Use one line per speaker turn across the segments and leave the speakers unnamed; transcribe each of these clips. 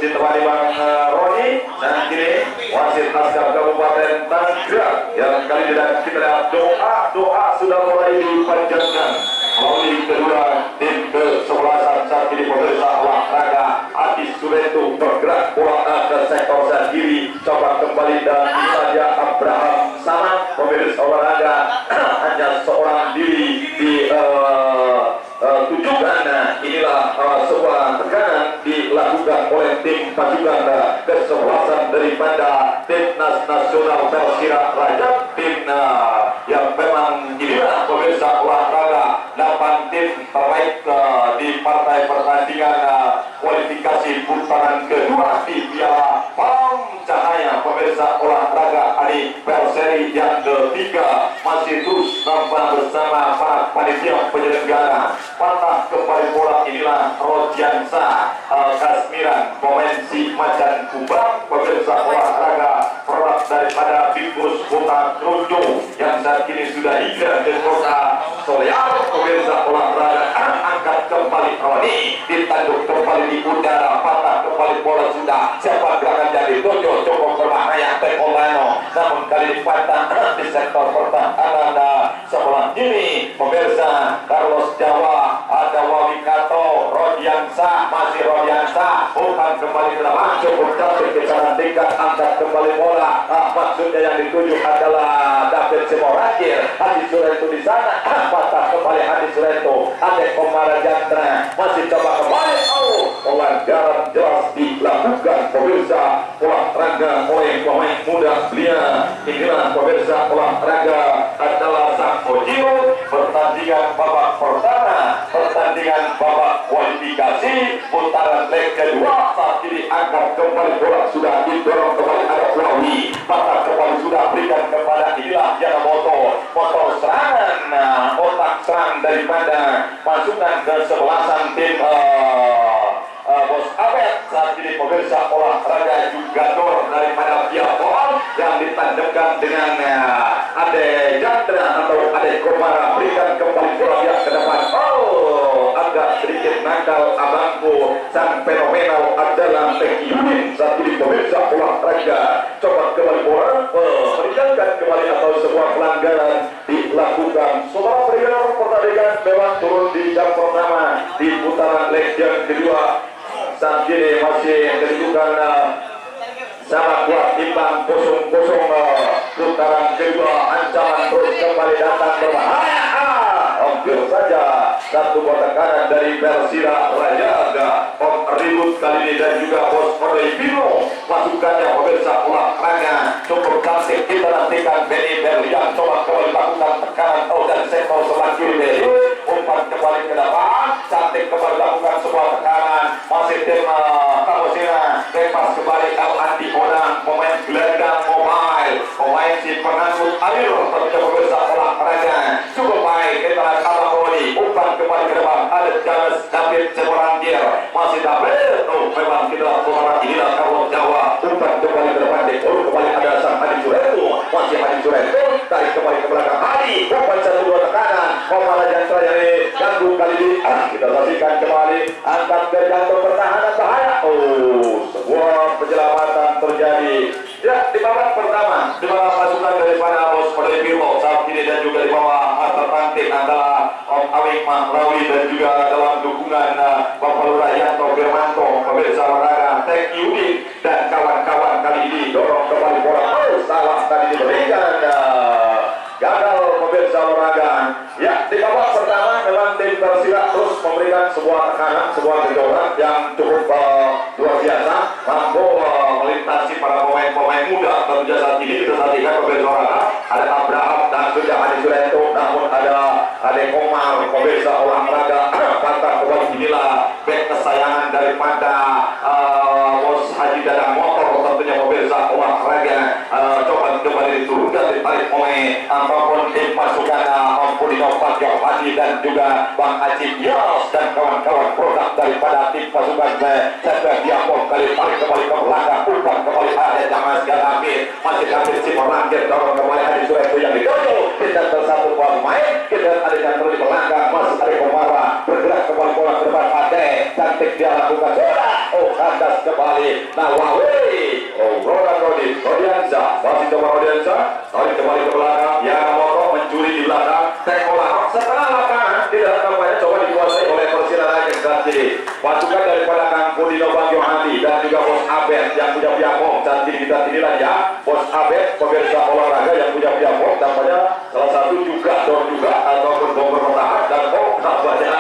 ditemani Bang Roni dan kini wasit Askar Kabupaten Tangerang yang kali ini kita lihat doa sudah mulai dipanjatkan melalui kedua tim kesebelasan saat ini pemirsa olahraga. Adi Suretu bergerak bola ke sektor sebelah kiri, coba kembali dan saja Abraham sama pemirsa olahraga hanya seorang diri di tujukan. Inilah sebuah tekanan dilakukan oleh tim pasukan kesebelasan daripada Timnas Nasional Persira Raja, tim yang memang inilah pemirsa olahraga 8 tim terbaik di partai pertandingan kualifikasi putaran kedua di Piala Pam Cahaya pemirsa olahraga Ali Perseri yang ketiga masih terus nampak bersama para panitia penyelenggara. Patah kembali bola inilah Rodiansa Kasmiran pemain si Macan Kubang pemirsa olahraga produk daripada Bimbus Kota Trojo yang saat ini sudah hingga ke kota Solear pemirsa olahraga. Angkat kembali Roni, ditanduk kembali di udara, patah kembali bola sudah siapa gerakan dari Dojo cukup berbahaya Tekomano, namun kali ini patah di sektor pertahanan sebelah kiri pemirsa Carlos Jawa, ada Wawikato, Rodiansa, masih Rodiansa, umpan kembali ke depan cukup cantik kita nantikan. Angkat kembali bola, maksudnya yang dituju adalah David Simorangkir. Adi Suretu di sana, patah kembali Adi Suretu, ada Komara Jantra, masih coba kembali. Pelanggaran jelas dilakukan pemirsa olahraga oleh pemain muda belia. Inilah pemirsa olahraga adalah Sang Ojiro. Pertandingan babak pertama, pertandingan babak kualifikasi putaran leg kedua. Saat ini angkat kembali bola sudah didorong kembali ada Flawi, patah kembali sudah berikan kepada inilah Yanamoto, motor serangan otak serang daripada pasukan kesebelasan tim Bos Abed. Saat ini pemirsa olahraga juga dor daripada Biapol yang ditandemkan dengan Ade Jandra atau Ade Komara, berikan kembali bola dia ke depan. Agak sedikit nakal abangku, sang fenomenal adalah Teki Yudin. Saat ini pemirsa olahraga coba kembali bola, meninggalkan kembali atau sebuah pelanggaran dilakukan. Saudara pendengar, pertandingan memang turun di jam pertama di putaran leg yang kedua. Saat ini masih kedudukan sama kuat imbang 0-0 putaran kedua. Ancaman terus kembali datang berbahaya. Hampir saja satu buah tekanan dari Persira Raja. Om ribut kali ini dan juga Bos Pino masukannya pemirsa olahraga cukup cantik. Kita nantikan Benny Berlian coba kembali lakukan tekanan dari sektor sebelah kiri. Umpan kembali ke depan, cantik kembali lakukan sebuah tekanan. Masih tim Kamosina lepas kembali El Andi Odang, pemain gelendang mobile, pemain si pengangkut air tentunya pemirsa olahraga cukup baik. Kita lihat Abang Roni, umpan kembali ke depan, ada James David Semorangkir, masih David. Memang kita suara inilah Carlos Jawa, umpan kembali ke depan, kembali ada sang Adi Suretu, masih Adi Suretu, tarik kembali ke belakang Adi, umpan 1-2 tekanan, Komara Jantra yang diganggu kali ini. Kita saksikan kembali, angkat ke jantung pertahanan bahaya. Sebuah penyelamatan terjadi. Ya, di babak pertama, di bawah pasukan daripada Bos Pino saat ini dan juga di bawah tertantip adalah Om Awing Mahrawi dan juga dalam dukungan Bapak Lurah Yanto Firmanto, pemirsa olahraga Teki Yudin dan kawan-kawan kali ini dorong kembali bola. Salah tadi diberikan, gagal pemirsa olahraga. Ya, di babak pertama memang tim Persira terus memberikan sebuah tekanan, sebuah gejolak yang cukup luar biasa, mampu melintasi para pemain-pemain muda. Tentunya saat ini kita saksikan pemirsa olahraga ada Abraham dan sudah Adi Sureto, namun ada Ade Komar pemirsa olahraga. Patah kembali inilah back kesayangan daripada Bos Haji Dadang Motor, tentunya pemirsa olahraga. Coba kembali diturunkan, ditarik oleh apapun tim pasukan Pulino Pak Padi dan juga Bang Haji Yos dan kawan-kawan produk daripada tim pasukan Sebelah Diapol. Kali tarik kembali ke belakang, umpan kembali ada Jamas Galapi, masih David Simorangkir, dorong kembali Adi Suretu yang dituju. Tidak tersatu pemain, kita ada yang terus di belakang, masih ada Komara bergerak kembali bola ke depan. Ade cantik dia lakukan bola. kandas kembali. Nawawi, Rodiansa, masih coba Rodiansa, tarik kembali ke belakang. Yamamoto mencuri di belakang. Tekola setengah lapangan tidak nampaknya coba dikuasai oleh Persira Raja saat ini. Pasukan daripada Kang Pudino Bagio Hadi dan juga Bos Abed yang punya piapong. Saat ini kita inilah ya Bos Abed, pemirsa olahraga yang punya piapong. Tampaknya salah satu juga dor juga ataupun bomber pertahanan dan tampaknya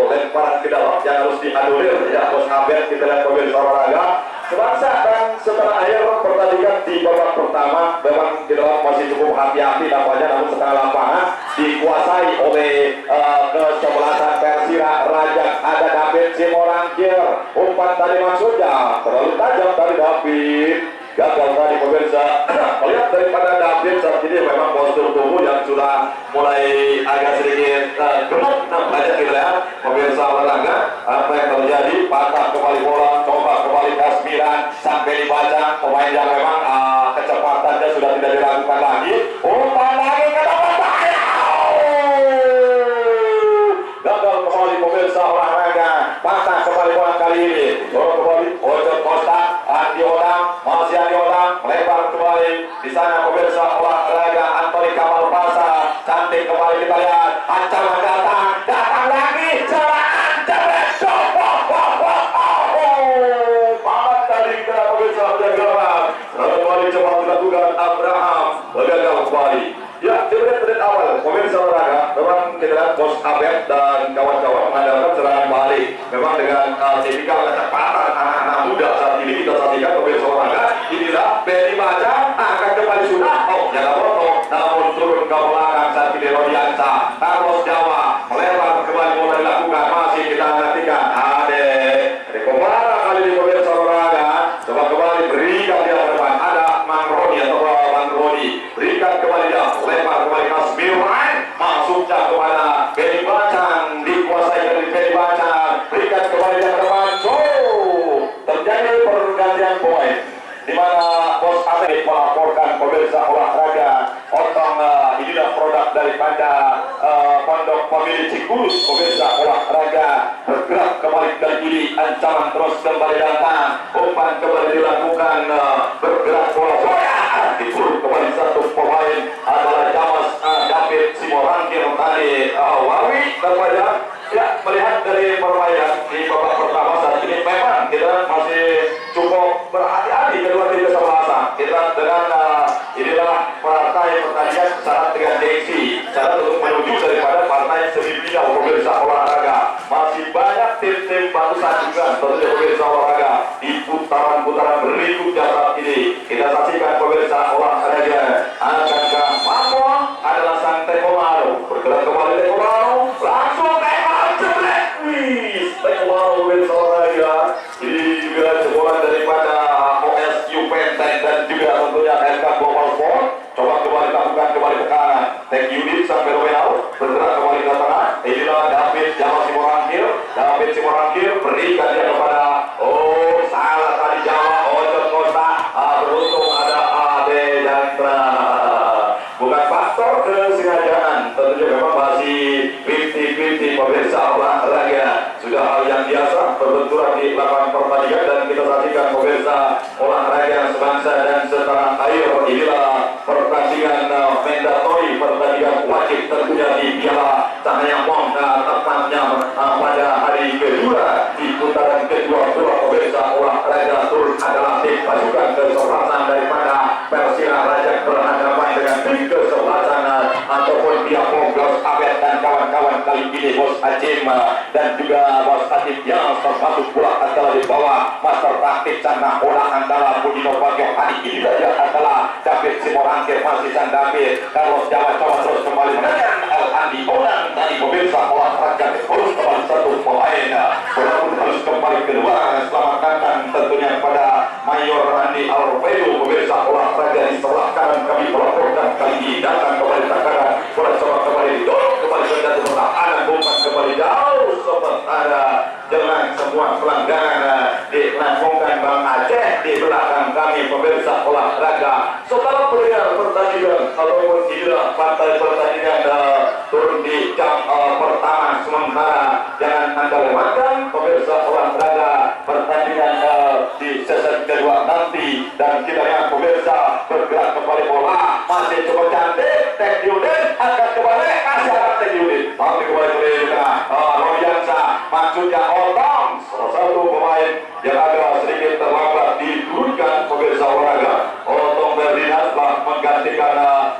lemparan ke dalam yang harus dianulir ya Bos Abed. Kita lihat pemirsa olahraga sebangsa. Dan setelah akhir pertandingan di babak pertama memang kita masih cukup hati-hati nampaknya, namun setengah lapangan dikuasai oleh kesebelasan Persira Raja. Ada David Simorangkir, umpan tadi maksudnya terlalu tajam dari David, gagal tadi pemirsa. Melihat daripada David saat ini memang postur tubuh yang sudah mulai agak sedikit gemuk. Nampaknya kita lihat pemirsa olahraga apa yang terjadi. Patah kembali bola, coba kembali Kasmiran sampai dibaca pemain yang memang kecepatannya sudah tidak diragukan lagi. Umpan lagi ke dalam bahaya. Gagal kembali pemirsa olahraga. Patah kembali bola kali ini. Dorong kembali Ojo Costa, Andi Odang, masih Andi Odang melebar kembali di sana pemirsa olahraga. Antoni Kamal Pasa cantik kembali kita lihat. Ancaman datang lagi. Serangan jebret. Pamat dari kita pemirsa bergerak. Kembali cepat dilakukan Abraham. Gagal kembali. Ya, menit awal pemirsa olahraga memang kita lihat Bos Abed dan kawan-kawan mengandalkan serangan balik. Memang dengan tipikal kecepatan anak-anak muda saat ini kita saksikan pemirsa olahraga. Inilah Beri Baca akan kembali sudah. Jangan potong, namun turun ke belakang saat ini Rodiansa. Carlos Jawa melebar kembali bola dilakukan. Masih kita nantikan Ade Komara kali ini pemirsa olahraga. Coba kembali berikan dia ke depan. Ada Mang Rodi atau Bang Rodi. Berikan kembali dia. Lempar kembali Kasmiran. Masuknya kepada Beri Bacan. Dikuasai dari Beri Bacan. Berikan kembali dia ke depan. Terjadi pergantian poin. Di mana Bos Abed melaporkan pemirsa olahraga otong inilah produk daripada Pondok Pemilih Cikulus. Pemirsa olahraga bergerak kembali dari kiri, ancaman terus kembali datang, umpan kembali dilakukan, bergerak bola dikurung kembali satu pemain adalah Jamas David Simorangkir tadi Wawi. Tampaknya ya melihat dari permainan di babak pertama saat ini memang kita masih cukup berhati-hati kedua tim kesebelasan. Kita dengan inilah partai pertandingan syarat dengan Dexy, syarat untuk menuju daripada partai semifinal pemirsa olahraga. Masih banyak tim-tim batu sanjungan tentunya pemirsa olahraga di putaran-putaran berikutnya saat ini. Kita saksikan pemirsa olahraga. Akankah mampu adalah sang Tekomaro, bergerak kembali Tekomaro, langsung tembak jeblek. Tekomaro pemirsa olahraga. Ini juga jebolan daripada OS Juventus dan juga tentunya RK Global Sport. Coba kembali lakukan kembali ke kanan. Thank unit sampai Romeau bergerak kembali ke tengah. Inilah David Jawa Simorangkir. David Simorangkir berikan dia kepada salah tadi Jawa Ojo Costa. Beruntung ada Ade Jantra. Bukan faktor kesengajaan. Tentunya memang masih 50-50 pemirsa olahraga. Sudah hal yang biasa berbenturan di lapangan pertandingan dan kita saksikan pemirsa olahraga sebangsa dan setanah air. Inilah pertandingan mandatory, pertandingan wajib tentunya di Piala Cahaya Mongka tepatnya pada hari kedua di putaran kedua pemirsa olahraga. Turun adalah tim pasukan kesebelasan daripada Persira Raja berhadapan dengan tim kesebelasan ataupun pihak Bos Abed dan kawan-kawan kali ini Bos Acim dan juga Bos Atif yang termasuk pula adalah di bawah master taktik Canda Olah antara Pudino Bagio hari ini saja adalah David Simorangkir masih San David. Carlos Jawa coba terus kembali menekan Andi Olang dari pemirsa olahraga terus kembali satu pemain walaupun harus kembali kedua. Selamat datang tentunya kepada Mayor Andi Alfredo pemirsa olahraga di sebelah kanan kami melaporkan kali ini datang kembali takaran bola coba kembali didorong kembali menjadi pertahanan umpan kembali jauh sempat ada jangan semua pelanggaran dilakukan Bang Aceh di belakang kami pemirsa olahraga. Setelah pendengar pertandingan ataupun tidak partai pertandingan turun di jam pertama sementara jangan anda lewatkan pemirsa olahraga dan kita lihat pemirsa bergerak kembali bola masih cukup cantik. Tek Yudin akan kembali kasih arah Tek Yudin tapi kembali ke tengah Rodiansa maksudnya Otong salah satu pemain yang agak sedikit terlambat diturunkan pemirsa olahraga. Otong Ferdinand telah menggantikan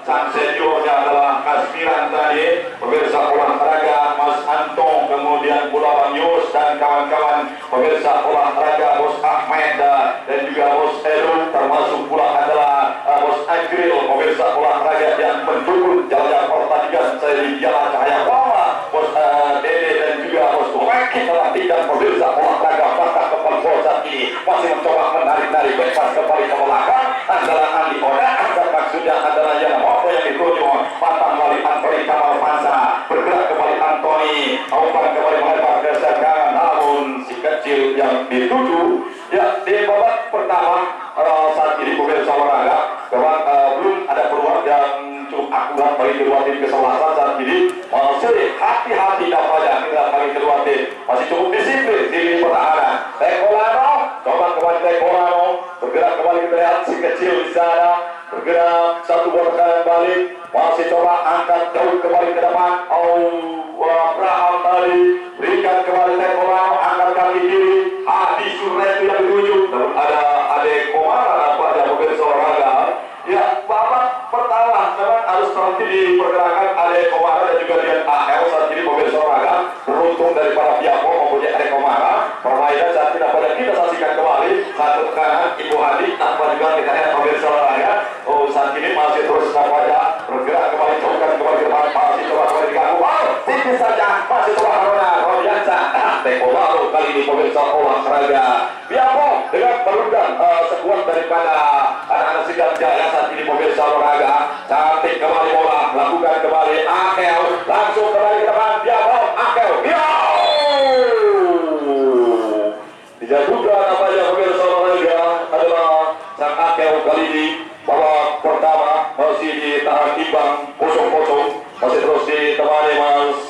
sang seniornya adalah Kasmiran tadi pemirsa olahraga Mas Antong, kemudian pula Bang Yus dan kawan-kawan pemirsa olahraga Bos Ahmed dan juga Bos Eru, termasuk pula adalah Bos Agril pemirsa olahraga yang mendukung jalannya pertandingan seri Piala Cahaya Wama, Bos Dede dan juga Bos Waki dan pemirsa olahraga Fatah kembali bola saat ini masih mencoba menarik-narik bebas kembali ke belakang adalah Andi Oda, maksudnya adalah yang Moto yang dituju patah melalui Antoni Kamal Pansa, bergerak kembali Antoni umpan kembali melebar ke serang, namun si kecil yang dituju ya di babak pertama saat ini pemirsa olahraga memang belum ada peluang yang cukup akurat bagi kedua tim kesebelasan saat ini. Masih hati-hati nampaknya kita bagi kedua tim masih cukup disiplin di lini pertahanan. Tekolano coba kembali Tekolano bergerak kembali, kita lihat si kecil di sana bergerak satu bola kanan balik masih coba angkat jauh kembali ke depan. Abraham tadi berikan kembali Tekolano angkat kaki kiri Adi Surretu yang dituju, namun ada Ade Komara pada pemirsa olahraga. Ya, babak pertama memang harus terhenti di pergerakan Ade Komara dan juga Dian AL saat ini pemirsa olahraga. Beruntung dari para pihak mempunyai Ade Komara. Permainan saat ini dapat kita saksikan kembali satu tekanan Ibu Hadi tanpa juga kita lihat pemirsa olahraga. Saat ini masih terus nampaknya bergerak kembali, cobakan kembali ke depan, masih coba kembali diganggu. Tipis saja masih coba Haruna Rodiansa. Tempo baru kali ini pemirsa olahraga. Biarpun dengan berundang sekuat daripada anak-anak Sidang Jaya saat ini pemirsa olahraga. Cantik kembali bola, lakukan kembali Akel, langsung kembali ke depan. Biarpun Akel, dijatuhkan namanya pemirsa olahraga adalah sang Akel kali ini. Babak pertama masih ditahan imbang 0-0, masih terus ditemani Mas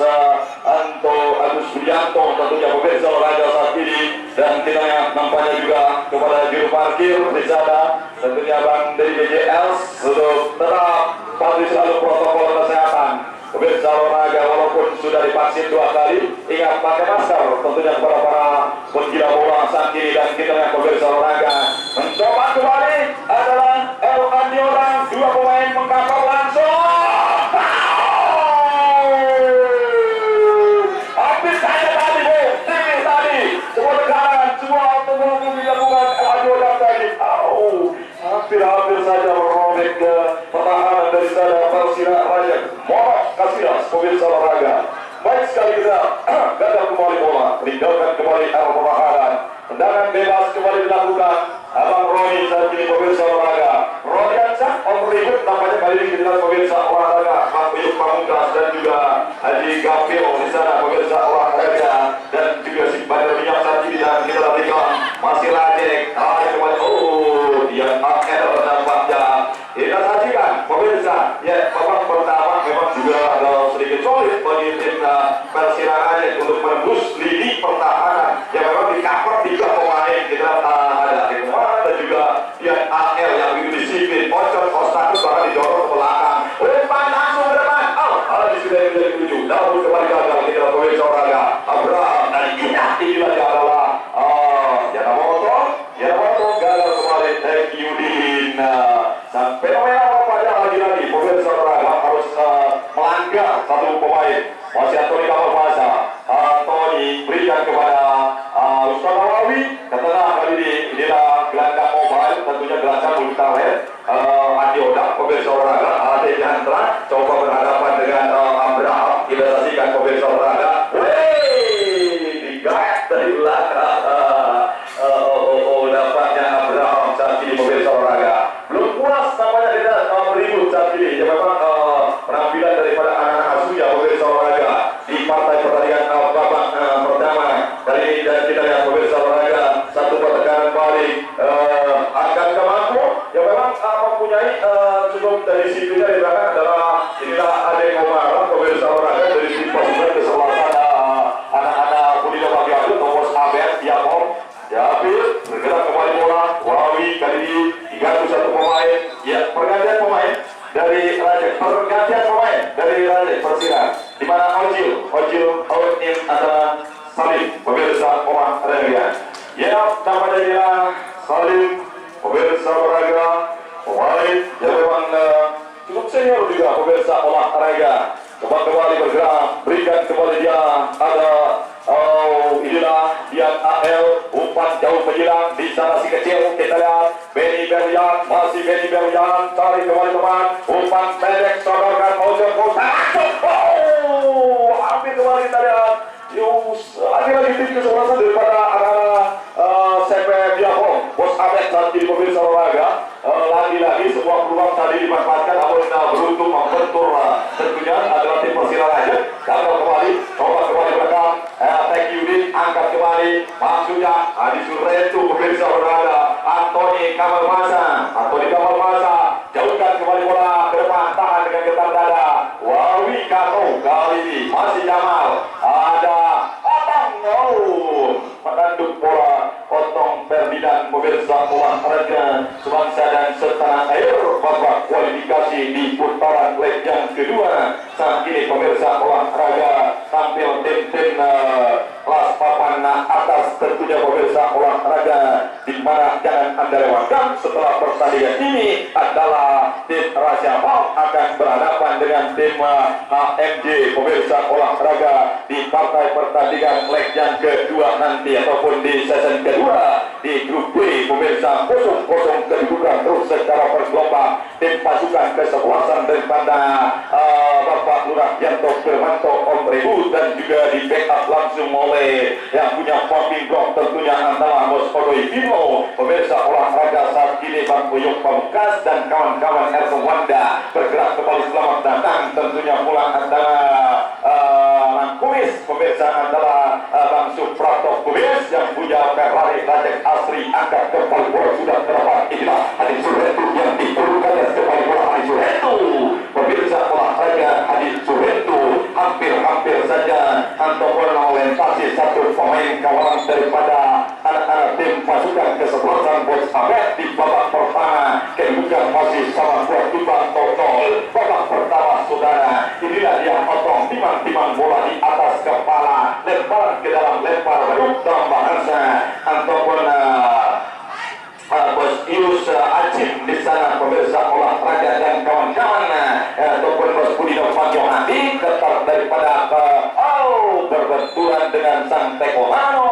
Anto Agus Budianto tentunya pemirsa olahraga saat ini, dan kita nampaknya juga kepada juru parkir di sana tentunya Bang dari BJL untuk tetap patuhi selalu protokol kesehatan. Pemirsa olahraga walaupun sudah divaksin 2 kali, ingat pakai masker tentunya kepada para penggila bola saat ini. Dan kita lihat pemirsa olahraga mencoba kembali adalah El Andioran, 2 pemain mengkapal langsung. Habis saya tadi tipis tadi, semua tekanan, semua automobil dilakukan El Andioran tadi. Hampir saja merobek ke pertahanan dari sana Persira Raja. Mohon Kasiras pemirsa olahraga. Baik sekali kita gagal kembali bola, meninggalkan kembali arah pertahanan. Tendangan bebas kembali dilakukan. Abang Roni saat ini pemirsa olahraga. Rodiansa on ribut nampaknya kali ini kita pemirsa olahraga. Bang Uyuk Pamungkas dan juga Haji Gafil di sana pemirsa olahraga, dan juga si Bandar Minyak saat ini dan kita latihan masih Rajek. Kembali dia akhir nampaknya kita sajikan pemirsa. Ya, babak pertama memang juga agak sedikit sulit bagi tim Persira Raja untuk menembus lini pertahanan yang memang di cover 3 pemain. Kita ada Kemana dan juga Dian AL yang begitu disiplin. Ocon Kostakus bahkan didorong ke belakang. Umpan langsung ke depan. Di sudah menjadi 7. Namun kembali gagal kita pemirsa olahraga. Abraham dan inilah dia adalah Yamamoto gagal kembali. Thank you Din. Sampai fenomena pada lagi-lagi pemirsa olahraga harus melanggar satu pemain. Masih Antoni Kamal Pansa. Antoni berikan kepada Ustaz Nawawi ke tengah kali ini. Inilah gelandang mobile, tentunya gelandang multitalent. Andi Oda pemirsa olahraga. Ade Jantra coba berhadapan dengan Abraham. Kita saksikan pemirsa olahraga. Digayat dari belakang. Dapatnya Abraham saat ini pemirsa olahraga. Belum puas namanya kita beribut saat ini. Ya memang penampilan daripada anak-anak asuhnya pemirsa olahraga di partai pertandingan babak pertama kali ini, dan kita lihat pemirsa olahraga satu pertekanan balik akan ke Mako yang memang mempunyai cukup dari disiplinnya di belakang adalah inilah Ade Komara pemirsa olahraga dari tim pasukan kesebelasan anak-anak Budina Bagialu nomor Abed Diapom. Ya, bergerak kembali bola. Wawi kali ini kalian. Ya, namanya dia Salim, pemirsa olahraga, pemain yang memang cukup senior juga pemirsa olahraga. Coba kembali bergerak, berikan kembali dia ada inilah dia AL umpan jauh menyilang di sana si kecil, kita lihat Benny Berlian, masih Benny Berlian, cari kembali teman, umpan pendek sodorkan pojok hampir kembali kita lihat lagi-lagi tim kesebelasan daripada anak-anak CP Biakong, Bos Ahmed saat jadi pemirsa olahraga. Lagi-lagi sebuah peluang tadi dimanfaatkan, namun beruntung membentur tentunya adalah tim Persira aja. Gagal kembali, coba kembali belakang, Thank you Din, angkat kembali, maksudnya Adi Surretu pemirsa olahraga, Antoni Kamalmasa, jauhkan kembali bola ke depan, tahan dengan getar dada, Wawi Kato kali ini masih Jamal, ada menanduk bola Otong Ferdinand pemirsa olahraga sebangsa dan setanah air babak kualifikasi di putaran leg yang kedua. Saat ini pemirsa olahraga tampil tim-tim kelas papan atas, tentunya pemirsa olahraga di mana jangan Anda lewatkan setelah pertandingan ini adalah tim Raja Pal akan berhadapan dengan tim AMJ pemirsa olahraga di partai pertandingan leg yang kedua nanti ataupun di season kedua di grup B pemirsa 0-0 kedudukan terus secara bergelombang. Tim pasukan kesebelasan daripada Bapak Lurah Yanto Firmanto Om Rebu dan juga di backup langsung oleh yang punya pumping block tentunya adalah Bos Odoi Bimo pemirsa olahraga saat ini Bang Uyuk Pamungkas dan kawan-kawan Erso Wanda bergerak kembali. Selamat datang tentunya pula adalah Kumis pemirsa adalah Bang Suprapto Kumis yang punya Ferrari Rajek Asri, angkat kembali bola sudah terdapat. Inilah Adi Suretu yang diperlukan dan kembali bola Adi Suretu pemirsa olahraga. Adi Suretu hampir saja ataupun melintasi satu pemain kawalan daripada anak-anak tim pasukan kesebelasan Bos Ahmed di babak pertama. Kedudukan masih sama buat timbang total babak pertama saudara. Inilah dia potong timang bola di atas kepala, lemparan ke dalam, lempar beruk dalam bahasa ataupun Bos Yus Acim di sana pemirsa olahraga dan kawan-kawan ataupun Bos Budi Novanto Hadi tetap daripada berbenturan dengan sang Tekomano.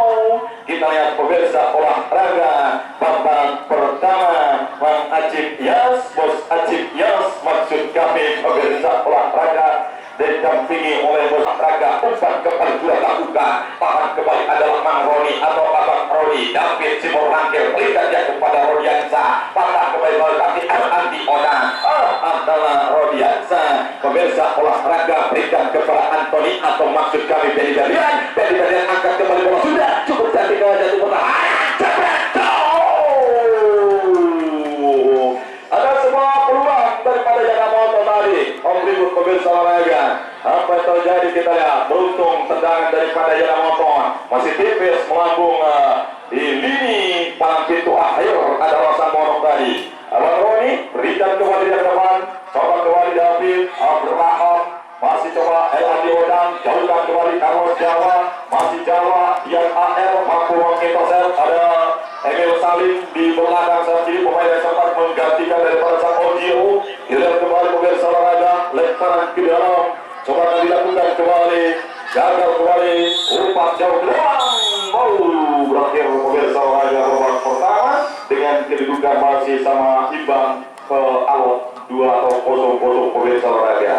Kita lihat pemirsa olahraga babak pertama, Bang Acim Yas, Bos Acim Yas maksud kami pemirsa olahraga didampingi oleh Bos olahraga. Umpan kembali sudah lakukan, tahan kembali adalah Mang Roni atau Abang Roni. David Simon Rangkir berikan dia kepada Rodiansa, patah kembali melalui kaki Anti Oda adalah Rodiansa. Pemirsa olahraga berikan kepada Antoni atau maksud kami Benny Berlian angkat kembali bola sudah cukup cantik jatuh pertahanan. Ada sebuah peluang daripada Yamamoto tadi. Om Ribut pemirsa olahraga. Apa yang terjadi kita lihat. Beruntung tendangan daripada Yamamoto masih tipis melambung di lini palang pintu akhir ada Rosan Monok tadi. Abang Roni berikan kembali di depan, coba kembali David Abraham, masih coba Elandi Odang, jauhkan kembali Carlos Jawa, masih Jawa yang AL mampu mengintercept. Ada Emil Salim di belakang saat ini, pemain yang sempat menggantikan daripada sang Ojio. Kita kembali pemirsa olahraga, lemparan ke dalam, coba dilakukan kembali, gagal kembali, umpan jauh keluar. Berakhir pemirsa olahraga babak pertama dengan kedudukan masih sama imbang ke alot 2-0 pemirsa olahraga.